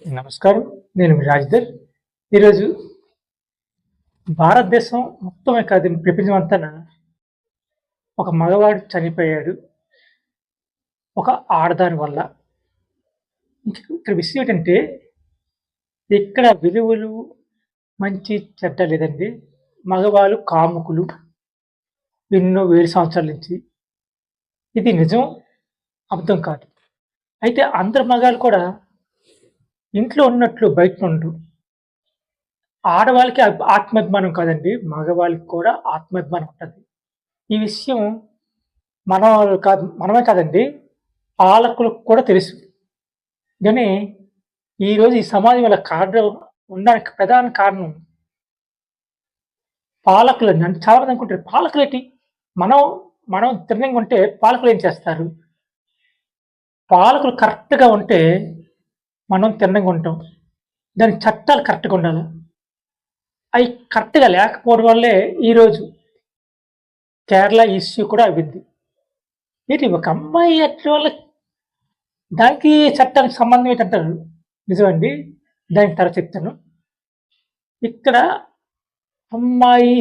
నమస్కారం. నేను మీ రాజధర్. ఈరోజు భారతదేశం మొత్తమే కాదు ప్రపంచం అంతాన ఒక మగవాడు చనిపోయాడు. ఒక ఆడదాని వల్ల. ఇక్కడ విషయం ఏంటంటే ఇక్కడ విలువలు మంచి చెడ్డ లేదండి. మగవాళ్ళు కాముకులు. ఎన్నో వేల సంవత్సరాల నుంచి. ఇది నిజం, అబద్ధం కాదు. అయితే అందరు మగాళ్ళు కూడా ఇంట్లో ఉన్నట్లు బయట ఉండరు. ఆడవాళ్ళకి ఆత్మాభిమానం కాదండి. మగవాళ్ళకి కూడా ఆత్మాభిమానం ఉంటది. ఈ విషయం మనమే కాదండి. పాలకులకు కూడా తెలుసు. గానీ ఈరోజు ఈ సమాజం ఇలా కారణం ఉండడానికి ప్రధాన కారణం పాలకులండి. అంటే చాలా మంది అనుకుంటారు పాలకులేంటి? మనం మనం తిన్నంగా ఉంటే పాలకులు ఏం చేస్తారు? పాలకులు కరెక్ట్‌గా ఉంటే మనం తిన్నంగా ఉంటాం. దానికి చట్టాలు కరెక్ట్‌గా ఉండాలి. అయి కరెక్ట్‌గా లేకపోవడం వల్లే ఈరోజు కేరళ ఇష్యూ కూడా అవ్వింది. ఏంటి ఒక అమ్మాయి వల్ల దానికి చట్టానికి సంబంధం ఏంటంటారు? నిజమండి. దానికి తర్వాత చెప్తాను. ఇక్కడ అమ్మాయి,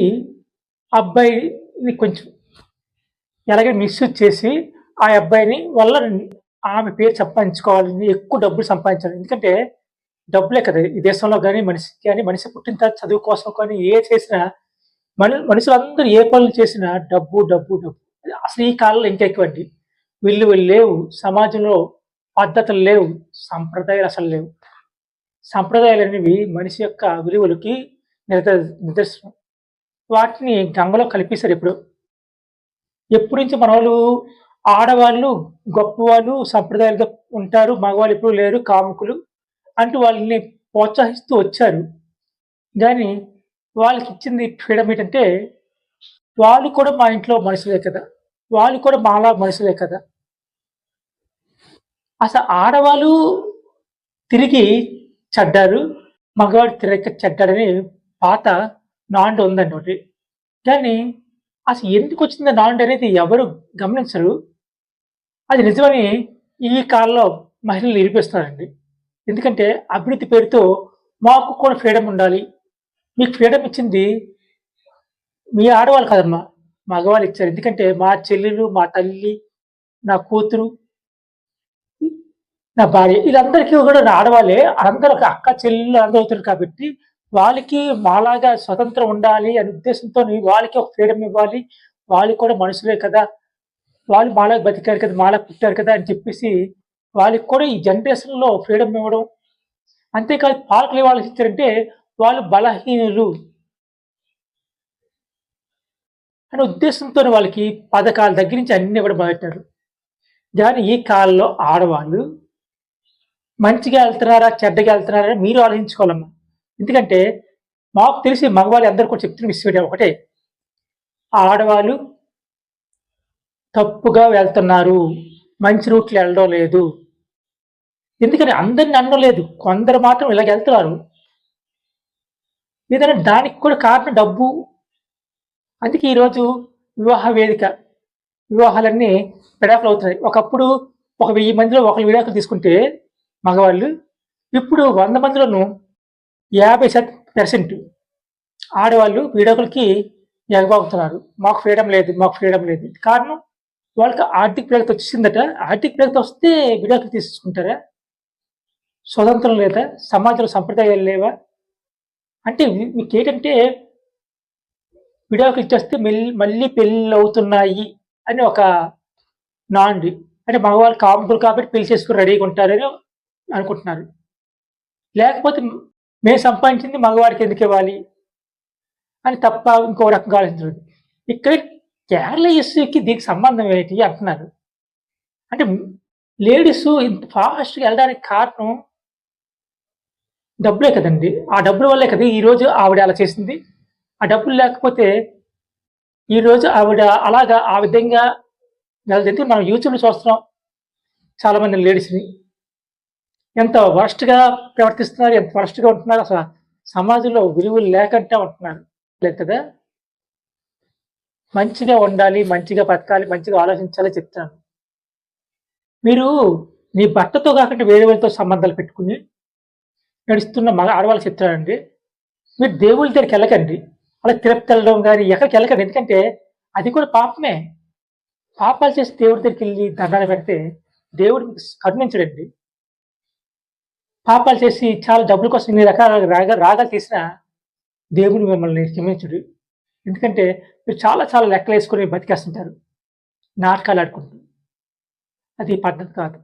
అబ్బాయిని కొంచెం ఎలాగైనా మిస్‌యూజ్ చేసి ఆ అబ్బాయిని వల్ల ఆమె పేరు సంపాదించుకోవాలని, ఎక్కువ డబ్బులు సంపాదించాలి. ఎందుకంటే డబ్బులే కదా! ఈ దేశంలో గాని, మనిషికి గాని, మనిషి పుట్టిన తర్వాత చదువు కోసం కానీ ఏది చేసినా మనుషులందరూ ఏ పనులు చేసినా డబ్బు, డబ్బు, డబ్బు. అసలు ఈ కాలంలో ఇంకా ఎక్కువండి. విలువలు లేవు. సమాజంలో పద్ధతులు లేవు. సంప్రదాయాలు అసలు లేవు. సంప్రదాయాలనేవి మనిషి యొక్క విలువలకి నిదర్శనం. వాటిని గంగలో కలిపేశారు ఎప్పుడో. ఎప్పటినుంచో మనోళ్ళు ఆడవాళ్ళు గొప్పవాళ్ళు, సంప్రదాయాలుగా ఉంటారు. మగవాళ్ళు ఎప్పుడు లేరు, కాముకులు అంటూ వాళ్ళని ప్రోత్సహిస్తూ వచ్చారు. గానీ వాళ్ళకిచ్చింది ఫ్రీడమ్ ఏంటంటే, వాళ్ళు కూడా మా ఇంట్లో మనుషులే కదా! వాళ్ళు కూడా మాలా మనుషులే కదా! అసలు ఆడవాళ్ళు తిరిగి చెడ్డారు, మగవాడు తిరగక చెడ్డాడని పాత నానుడి ఉందండి ఒకటి. కానీ అసలు ఎందుకొచ్చింది ఆ నానుడి అనేది ఎవరు గమనించరు. అది నిజమని ఈ కాలంలో మహిళలు నిరూపిస్తున్నారండి. ఎందుకంటే అభివృద్ధి పేరుతో మాకు కూడా ఫ్రీడమ్ ఉండాలి. మీకు ఫ్రీడమ్ ఇచ్చింది మీ ఆడవాళ్ళు కాదమ్మా! మగవాళ్ళు ఇచ్చారు. ఎందుకంటే మా చెల్లెలు, మా తల్లి, నా కూతురు, నా భార్య వీళ్ళందరికీ కూడా నా ఆడవాళ్ళే. అందరూ ఒక అక్క, చెల్లెళ్ళు అందరూ అవుతారు కాబట్టి వాళ్ళకి మాలాగా స్వతంత్రం ఉండాలి అనే ఉద్దేశంతోని వాళ్ళకి ఒక ఫ్రీడమ్ ఇవ్వాలి. వాళ్ళు కూడా మనుషులే కదా! వాళ్ళు మాలాగా బతికారు కదా! మాలాగా పుట్టారు కదా! అని చెప్పేసి వాళ్ళకి కూడా ఈ జనరేషన్‌లో ఫ్రీడమ్ ఇవ్వడం. అంతేకాదు పాలకులు ఏం ఆలోచించారంటే వాళ్ళు బలహీనులు అనే ఉద్దేశంతోని వాళ్ళకి పథకాల దగ్గర నుంచి అన్నీ ఇవ్వడం మొదలెట్టారు. గానీ ఈ కాలంలో ఆడవాళ్ళు మంచిగా ఎళ్తున్నారా? చెడ్డగా ఎళ్తున్నారా? అని మీరు ఆలోచించుకోవాలమ్మా. ఎందుకంటే మాకు తెలిసి మగవాళ్ళు అందరూ కూడా చెప్తున్న విషయం ఒకటే. ఆడవాళ్ళు తప్పుగా వెళ్తున్నారు. మంచి రూట్‌లో ఎళ్ళడం లేదు. ఎందుకని అందరిని అనడం లేదు. కొందరు మాత్రం ఇలాగెళ్తున్నారు. ఏదైనా దానికి కూడా కారణం డబ్బు. అందుకే ఈరోజు వివాహ వేదిక, వివాహాలన్నీ విడాకులవుతున్నాయి. ఒకప్పుడు ఒక 1000 మందిలో ఒకళ్ళు విడాకులు తీసుకుంటే మగవాళ్ళు, ఇప్పుడు 100 మందిలోనూ 50% ఆడవాళ్ళు విడాకులకి ఎగబాకుతున్నారు. మాకు ఫ్రీడమ్ లేదు, మాకు ఫ్రీడమ్ లేదు. కారణం వాళ్ళకి ఆర్థిక ప్రగతి వచ్చిసిందట. ఆర్థిక ప్రగతి వస్తే విడాకులు తీసేసుకుంటారా? స్వతంత్రం లేదా? సమాజంలో సంప్రదాయాలు లేవా? అంటే మీకేంటంటే విడాకులు ఇచ్చేస్తే మళ్ళీ పెళ్ళిళ్ళవుతున్నాయి అని ఒక నానుడి. అంటే మగవాళ్ళు కాముకులు కాబట్టి పెళ్లి చేసుకొని రెడీగా ఉంటారని అనుకుంటున్నారు. లేకపోతే మేము సంపాదించింది మగవాడికి ఎందుకివ్వాలి? అని తప్ప ఇంకో రకంగా ఆలోచించరు. ఇక్కడ కేరళ ఇష్యూకి దీనికి సంబంధం ఏంటి అంటున్నారు. అంటే లేడీసు ఇంత ఫాస్ట్‌గా ఎళ్ళడానికి కారణం డబ్బులే కదండీ! ఆ డబ్బుల వల్లే కదా ఈరోజు ఆవిడ అలా చేసింది. ఆ డబ్బులు లేకపోతే ఈరోజు ఆవిడ అలాగా ఆ విధంగా ఎందుకంటే మనం యూట్యూబ్‌లో చూస్తున్నాం చాలామంది లేడీస్‌ని. ఎంత వరస్ట్‌గా ప్రవర్తిస్తున్నారు, ఎంత వరస్ట్‌గా ఉంటున్నారు. అసల సమాజంలో విలువలు లేకుండా ఉంటున్నారు. లేదు కదా! మంచిగా ఉండాలి, మంచిగా బతకాలి, మంచిగా ఆలోచించాలి చెప్తాను. మీరు మీ భర్తతో కాకుండా వేరే వాళ్ళతో సంబంధాలు పెట్టుకొని నడుస్తున్న ఆడవాళ్ళకి చెప్తానండి. మీరు దేవుళ్ళ దగ్గరికెళ్ళకండి. అలా తిరుపతెళ్ళడం గాని, ఎక్కడికెళ్ళకండి. ఎందుకంటే అది కూడా పాపమే. పాపాలు చేసి దేవుడి దగ్గరికెళ్లి దండాలు పెడితే దేవుడు మీకు కరుణించడండి. పాపాలు చేసి చాలా డబ్బుల కోసం ఇన్ని రకాల రాగాలు తీసినా దేవుడు మిమ్మల్ని క్షమించడు. ఎందుకంటే మీరు చాలా చాలా లెక్కలేసుకొని బతికేస్తుంటారు. నాటకాలాడుకుంటూ. అది పద్ధతి కాదు.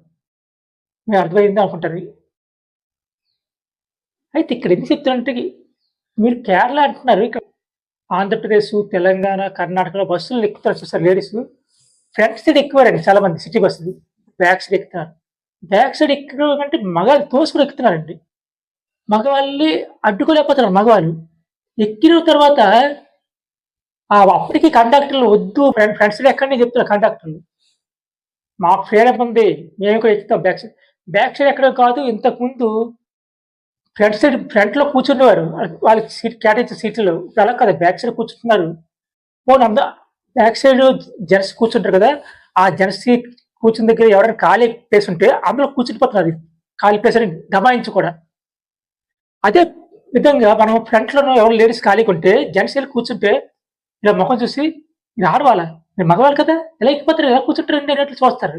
మీకు అర్థమైందా అనుకుంటాను. అయితే ఇక్కడ ఎందుకు చెప్తానంటే మీరు కేరళ అంటున్నారు. ఇక్కడ ఆంధ్రప్రదేశ్, తెలంగాణ, కర్ణాటకలో బస్సులు ఎక్కుతారు చూసారు లేడీసు. ఫ్రంట్ సైడ్ ఎక్కువారండి చాలామంది సిటీ బస్సులు. బ్యాక్ సైడ్ ఎక్కుతున్నారు. బ్యాక్ సైడ్ ఎక్కడం కంటే మగాళ్ళు తోసుకొని ఎక్కుతున్నారండి. మగవాళ్ళని అడ్డుకోలేకపోతున్నారు మగవాళ్ళు. ఎక్కిన తర్వాత అప్పటికి కండక్టర్లు వద్దు ఫ్రంట్ సైడ్ ఎక్కండి చెప్తున్నారు కండక్టర్లు. మాకు ఫ్రీడమ్ ఉంది. మేము కూడా ఎక్కుతాం బ్యాక్ సైడ్. బ్యాక్ సైడ్ ఎక్కడం కాదు ఇంతకుముందు ఫ్రంట్‌లో కూర్చునేవారు. వాళ్ళకి సీట్ కేటాయించిన సీట్‌లో. ఇప్పుడు అలా కాదు బ్యాక్ సైడ్ కూర్చుంటున్నారు. పోనీ బ్యాక్ సైడ్ జెంట్స్ కూర్చుంటారు కదా! ఆ జెంట్స్ సీట్ కూర్చున్న దగ్గర ఎవరైనా ఖాళీ ప్లేస్ ఉంటే అందులో కూర్చుండిపోతున్నారు. ఖాళీ ప్లేస్ అని దబాయించి కూడా. అదే విధంగా మనం ఫ్రంట్‌లోనో ఎవరు లేడీస్ ఖాళీగా ఉంటే జెంట్స్ ఎళ్లి కూర్చుంటే ఇలా మొఖం చూసి మీరు ఆడవాళ్ళా? మీరు మగవాళ్ళు కదా! ఎలా ఎక్కిపోతారు? ఎలా కూర్చుంటారండి అన్నట్లు చూస్తారు.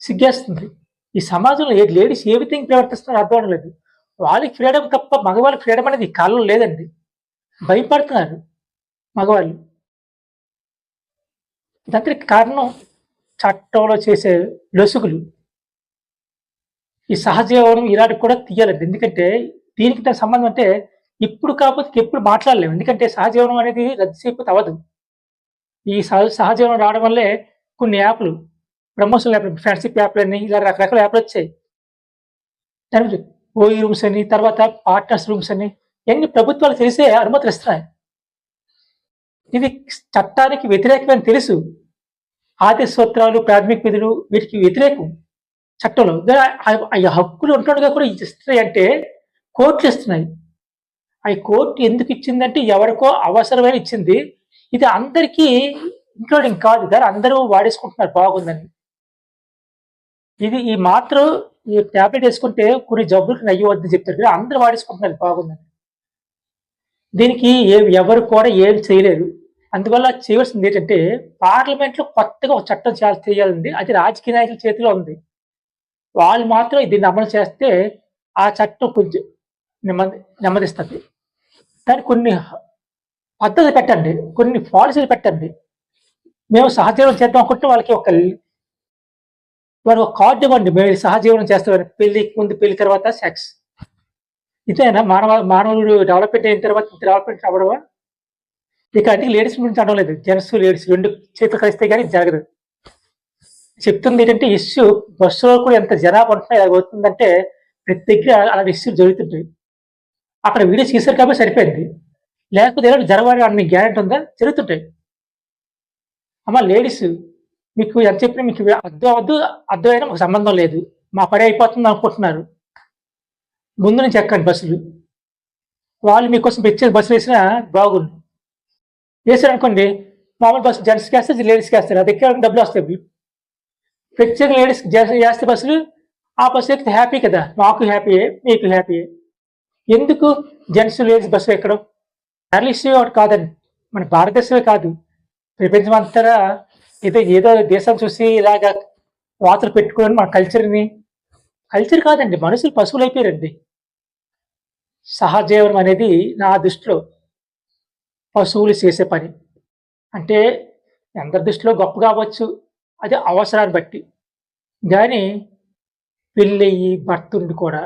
సిగ్గేస్తుంది. ఈ సమాజంలో లేడీస్ ఏ విధంగా ప్రవర్తిస్తున్నారో అర్థం అవ్వడం లేదు. వాళ్ళకి ఫ్రీడమ్ తప్ప మగవాళ్ళకి ఫ్రీడమ్ అనేది ఈ కాలంలో లేదండి. భయపడుతున్నారు మగవాళ్ళు. ఇదంతటికి కారణం చట్టంలో చేసే లొసుగులు. ఈ సహజీవనం ఇలాంటివి కూడా తీయాలండి. ఎందుకంటే దీనికి దానికి సంబంధం అంటే ఇప్పుడు కాకపోతే ఎప్పుడు మాట్లాడలేము. ఎందుకంటే సహజీవనం అనేది రద్దు చేయకపోతే అవ్వదు. ఈ సహజీవనం రావడం వల్లే కొన్ని యాప్‌లు ప్రమోషనల్ యాప్‌లు, ఫ్రెండ్‌షిప్ యాప్‌లని ఇలా రకరకాల యాప్‌లొచ్చాయి. దానికి ఓఈ రూమ్స్ అని, తర్వాత పార్ట్నర్స్ రూమ్స్ అని ఇయన్నీ ప్రభుత్వాలు తెలిసే అనుమతులిస్తున్నాయి. ఇది చట్టానికి వ్యతిరేకమని తెలుసు. ఆదేశ సూత్రాలు, ప్రాథమిక విధులు వీటికి వ్యతిరేకం చట్టంలో. ఆ హక్కులు ఉంటుండగా కూడా ఇస్తున్నాయంటే కోర్టులు ఇస్తున్నాయి. అయి కోర్టు ఎందుకు ఇచ్చిందంటే ఎవరికో అవసరమని ఇచ్చింది. ఇది అందరికీ ఇంక్లూడింగ్ కాదు. దాన్ని అందరూ వాడేసుకుంటున్నారు బాగుందని. ఈ మాత్రం ఈ టాబ్లెట్ యేసుకుంటే కొన్ని జబ్బులకి నయ్యవద్దని చెప్తారు కదా! అందరూ వాడేసుకుంటున్నారు బాగుందని. దీనికి ఎవరు కూడా ఏమి చేయలేరు. అందువల్ల చేయవలసిందేంటంటే పార్లమెంట్‌లో కొత్తగా ఒక చట్టం చేయాలండి. అది రాజకీయ నాయకుల చేతిలో ఉంది. వాళ్ళు మాత్రం దీన్ని అమలు చేస్తే ఆ చట్టం కొంచెం నెమ్మదిస్తది. దానికి కొన్ని పద్ధతులు పెట్టండి. కొన్ని పాలిసీలు పెట్టండి. మేము సహజీవనం చేద్దాం అనుకుంటే వాళ్ళకి ఒక కార్డ్ ఇవ్వండి. మేము సహజీవనం చేస్తామని. పెళ్ళికి ముందు, పెళ్లి తర్వాత సెక్స్. ఇదేనా మానవుడు డెవలప్‌మెంట్ అయిన తర్వాత డెవలప్‌మెంట్ అవ్వడమా? ఇక అందుకే లేడీస్ గురించి అనడం లేదు. జెంట్స్, లేడీస్ 2 చేతులు కలిస్తే గాని జరగదు. చెప్తుందేంటంటే ఇష్యూ బస్సులో కూడా ఎంత జనాభా ఉంటున్నా ఇలాగవుతుందంటే ప్రతి దగ్గర అలాంటి ఇష్యూలు జరుగుతుంటాయి. అక్కడ వీడియోస్ తీశారు కాబట్టి సరిపోయింది. లేకపోతే ఇలాంటివి జరగవని అన్ని గ్యారంటీ ఉందా? జరుగుతుంటాయి. అమ్మ లేడీస్ మీకు ఎంత చెప్పినా మీకు అర్థమైనా మాకు సంబంధం లేదు. మా పని అయిపోతుంది అనుకుంటున్నారు. ముందు నుంచి ఎక్కండి బస్సులు. వాళ్ళు మీకోసం ప్రత్యేక బస్సులేసినా బాగుండు. ఏసారనుకోండి మామూలు బస్సు జెంట్స్‌కేస్తే లేడీస్‌కేస్తారు. అది ఎక్కేవాళ్ళకి డబ్బులొస్తాయి. ప్రత్యేక లేడీస్‌కి చేస్తే బస్సులు ఆ బస్సు ఎక్కితే హ్యాపీ కదా! మాకు హ్యాపీయే, మీకు హ్యాపీయే. ఎందుకు జెంట్స్, లేడీస్ బస్సు ఎక్కడం? కేరళ ఇష్యూ ఒకటి కాదండి. మన భారతదేశమే కాదు. ప్రపంచమంతటా ఏదో దేశం చూసి ఇలాగా వాతలు పెట్టుకొని మన కల్చర్ కాదండి. మనుషులు పశువులైపోయారండి. సహజీవనం అనేది నా దృష్టిలో పశువులు చేసే పని. అంటే అందరి దృష్టిలో గొప్ప కావచ్చు. అది అవసరాన్ని బట్టి. గానీ పెళ్ళయ్యి భర్తుండి కూడా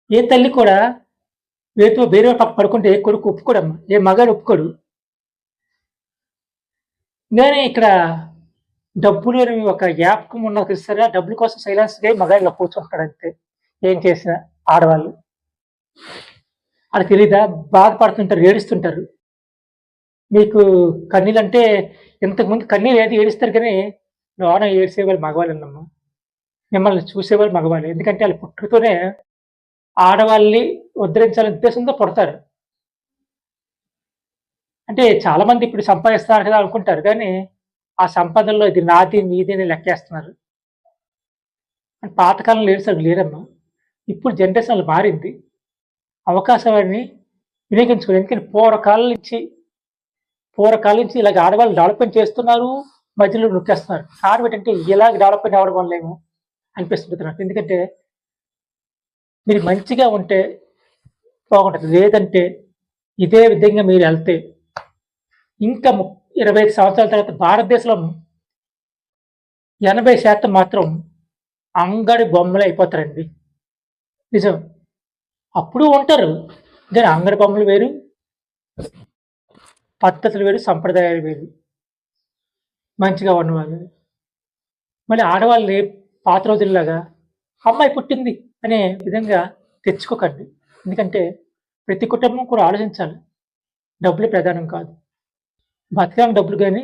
ఏ తల్లి కూడా వేరే పక్కన పడుకుంటే కొడుకు ఒప్పుకోడమ్మా. ఏ మగాడు ఒప్పుకోడు. గానీ ఇక్కడ డబ్బులు అని ఒక వ్యాపకం ఉన్నది చూసారా? డబ్బుల కోసం సైలెన్స్‌గా మగాడు ఇలా కూర్చుంటాడంతే. ఏం చేసినా ఆడవాళ్ళు. ఆళ్ళకి తెలీదా? బాధపడుతుంటారు, ఏడుస్తుంటారు. మీకు కన్నీళ్ళంటే ఇంతకుముందు కన్నీళ్ళు ఏడుస్తారు కానీ లోన ఏడ్చేవాళ్ళు మగవాళ్ళేనమ్మా. మిమ్మల్ని చూసేవాళ్ళు మగవాళ్ళే. ఎందుకంటే ఆళ్ళు పుట్టుకతోనే ఆడవాళ్ళని ఉద్ధరించాలనే ఉద్దేశంతో పుడతారు. అంటే చాలామంది ఇప్పుడు సంపాదిస్తున్నారు కదా అనుకుంటారు. కానీ ఆ సంపాదనలో ఇది నాది, నీది అని లెక్కేస్తున్నారు. పాతకాలంలో లేరు లేరమ్మా. ఇప్పుడు జనరేషన్ మారింది. అవకాశాన్ని వినియోగించుకోవాలి. ఎందుకంటే పూర్వకాలం నుంచి ఇలాగ ఆడవాళ్ళు డెవలప్‌మెంట్ చేస్తున్నారు. మధ్యలో నొక్కేస్తున్నారు. కారణం ఏంటంటే ఇలాగ డెవలప్‌మెంట్ అవ్వడం వల్లేమో అనిపిస్తుంది నాకు. ఎందుకంటే మీరు మంచిగా ఉంటే బాగుంటది. లేదంటే ఇదే విధంగా మీరెళ్తే ఇంకా 25 సంవత్సరాల తర్వాత భారతదేశంలో 80% మాత్రం అంగడి బొమ్మలే అయిపోతారండి. నిజం. అప్పుడు ఉంటారు. గానీ అంగడి బొమ్మలు వేరు, పద్ధతులు వేరు, సంప్రదాయాలు వేరు. మంచిగా ఉన్నవాళ్ళు. మళ్ళీ ఆడవాళ్ళని పాత రోజుల్లాగా అమ్మాయి పుట్టింది అనే విధంగా తెచ్చుకోకండి. ఎందుకంటే ప్రతి కుటుంబం కూడా ఆలోచించాలి. డబ్బులు ప్రధానం కాదు. బతకడానికి డబ్బులు గానీ